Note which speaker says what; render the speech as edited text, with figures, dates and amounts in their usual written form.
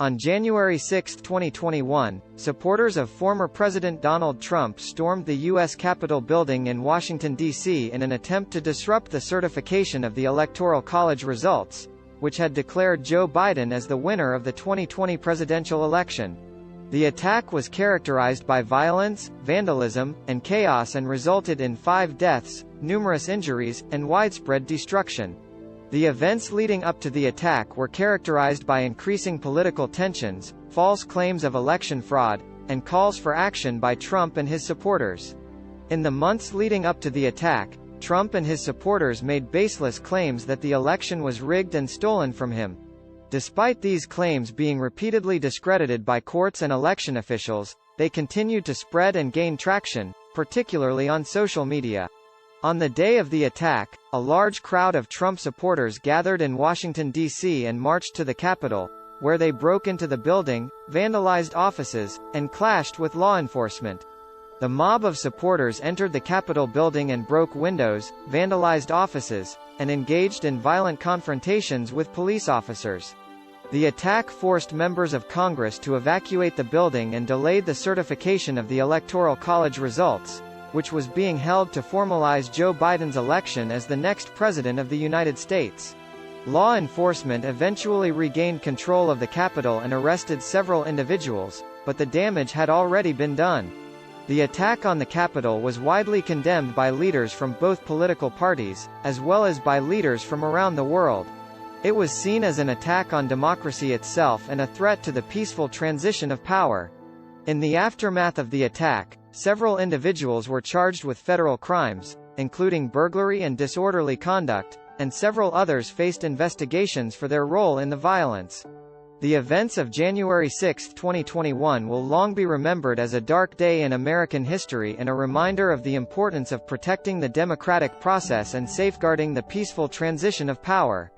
Speaker 1: On January 6, 2021, supporters of former President Donald Trump stormed the U.S. Capitol building in Washington, D.C. in an attempt to disrupt the certification of the Electoral College results, which had declared Joe Biden as the winner of the 2020 presidential election. The attack was characterized by violence, vandalism, and chaos and resulted in 5 deaths, numerous injuries, and widespread destruction. The events leading up to the attack were characterized by increasing political tensions, false claims of election fraud, and calls for action by Trump and his supporters. In the months leading up to the attack, Trump and his supporters made baseless claims that the election was rigged and stolen from him. Despite these claims being repeatedly discredited by courts and election officials, they continued to spread and gain traction, particularly on social media. On the day of the attack, a large crowd of Trump supporters gathered in Washington, D.C. and marched to the Capitol, where they broke into the building, vandalized offices, and clashed with law enforcement. The mob of supporters entered the Capitol building and broke windows, vandalized offices, and engaged in violent confrontations with police officers. The attack forced members of Congress to evacuate the building and delayed the certification of the Electoral College results, which was being held to formalize Joe Biden's election as the next president of the United States. Law enforcement eventually regained control of the Capitol and arrested several individuals, but the damage had already been done. The attack on the Capitol was widely condemned by leaders from both political parties, as well as by leaders from around the world. It was seen as an attack on democracy itself and a threat to the peaceful transition of power. In the aftermath of the attack, several individuals were charged with federal crimes, including burglary and disorderly conduct, and several others faced investigations for their role in the violence. The events of January 6, 2021 will long be remembered as a dark day in American history and a reminder of the importance of protecting the democratic process and safeguarding the peaceful transition of power.